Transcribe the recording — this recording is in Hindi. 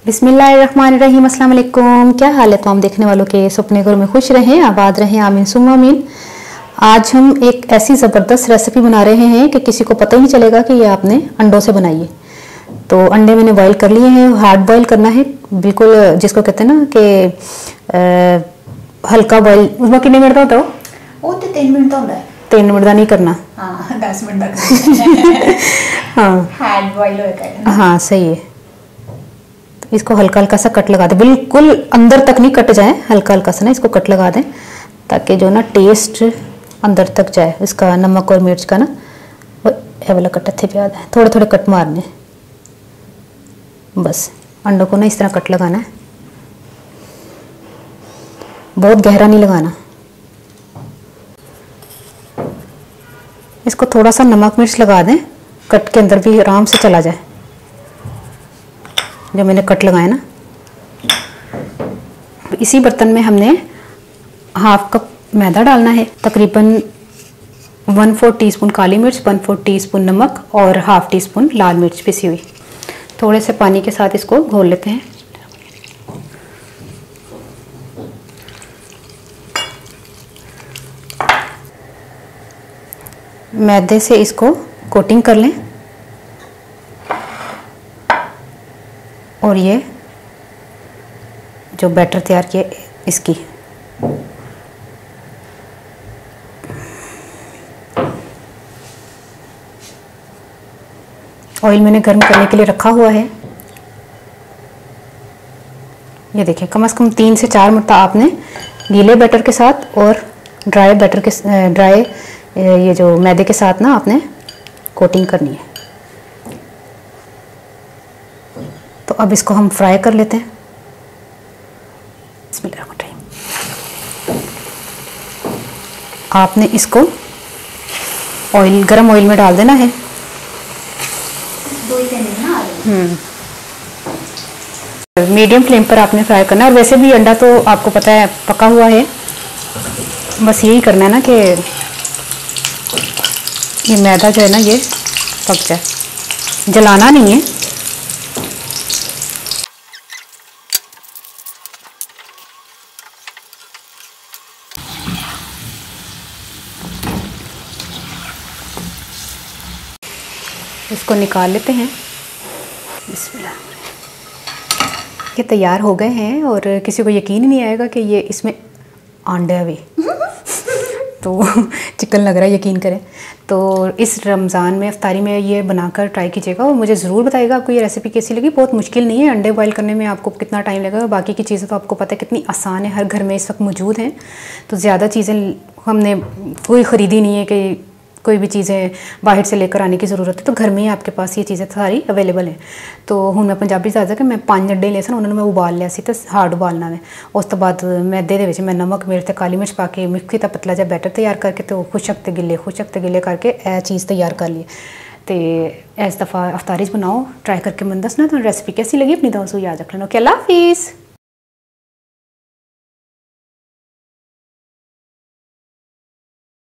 बिस्मिल्लाहिर्रहमानिर्रहीम, अस्सलाम वालेकुम। क्या हाल है तमाम देखने वालों के? सपने घर में खुश रहें, आबाद रहें, आमीन सुम्मा आमीन। आज हम एक ऐसी ज़बरदस्त रेसिपी बना रहे हैं कि किसी को पता ही नहीं चलेगा कि ये आपने अंडों से बनाई है। तो अंडे मैंने बॉईल कर लिए हैं, हार्ड बॉईल करना है बिल्कुल, जिसको कहते हैं ना कि हल्का बॉईल। उसमें कितने मिनट का होता है वो? 3 मिनट का होता है। 3 मिनट का नहीं करना, हाँ 10 मिनट तक। हाँ हार्ड बॉईल होता है। हाँ सही है। इसको हल्का हल्का सा कट लगा दें, बिल्कुल अंदर तक नहीं कट जाए, हल्का हल्का सा ना इसको कट लगा दें ताकि जो ना टेस्ट अंदर तक जाए इसका, नमक और मिर्च का ना। ये वाला कट अच्छे प्याज है, थोड़े थोड़े कट मारने, बस अंडों को ना इस तरह कट लगाना है, बहुत गहरा नहीं लगाना। इसको थोड़ा सा नमक मिर्च लगा दें, कट के अंदर भी आराम से चला जाए जो मैंने कट लगाए ना। इसी बर्तन में हमने हाफ कप मैदा डालना है, तकरीबन 1/4 टीस्पून काली मिर्च, 1/4 टीस्पून नमक और हाफ टी स्पून लाल मिर्च पिसी हुई। थोड़े से पानी के साथ इसको घोल लेते हैं। मैदे से इसको कोटिंग कर लें और ये जो बैटर तैयार किया इसकी ऑयल मैंने गर्म करने के लिए रखा हुआ है। ये देखिए, कम से कम 3 से 4 मिनट आपने गीले बैटर के साथ और ड्राई बैटर के ये जो मैदे के साथ ना आपने कोटिंग करनी है। तो अब इसको हम फ्राई कर लेते हैं। आपने इसको गरम ऑयल में डाल देना है। मीडियम फ्लेम पर आपने फ्राई करना है। और वैसे भी अंडा तो आपको पता है पका हुआ है, बस यही करना है ना कि ये मैदा जो है ना ये पक जाए, जलाना नहीं है। इसको निकाल लेते हैं। बिस्मिल्लाह। ये तैयार हो गए हैं और किसी को यकीन ही नहीं आएगा कि ये इसमें अंडा भी तो चिकन लग रहा है, यकीन करें। तो इस रमज़ान में इफ्तारी में ये बनाकर ट्राई कीजिएगा और मुझे ज़रूर बताइएगा आपको ये रेसिपी कैसी लगी। बहुत मुश्किल नहीं है, अंडे बॉईल करने में आपको कितना टाइम लगेगा, बाकी की चीज़ें तो आपको पता है कितनी आसान है, हर घर में इस वक्त मौजूद हैं। तो ज़्यादा चीज़ें हमने कोई ख़रीदी नहीं है कि कोई भी चीज़ें बाहर से लेकर आने की ज़रूरत है, तो घर में ही आपके पास ये चीज़ें सारी अवेलेबल हैं। तो हूँ मैं पंजाबी ज़्यादा कि मैं 5 अंडे ले सन, उन्होंने मैं उबाल लिया सी तो हार्ड उबालना है। उस तो बाद मैदे दे विच मैं नमक मिर्च काली मिर्च पा के मिक्सी का पतला जहा बैटर तैयार करके तो खुशक ते गिले करके यह चीज़ तैयार कर ली। तो इस दफ़ा अफ्तारी बनाओ, ट्राई करके मन दसना तो रेसिपी कैसी लगी, अपनी दोस्तों याद रख लेना। ओके, अल्लाह हाफिज़।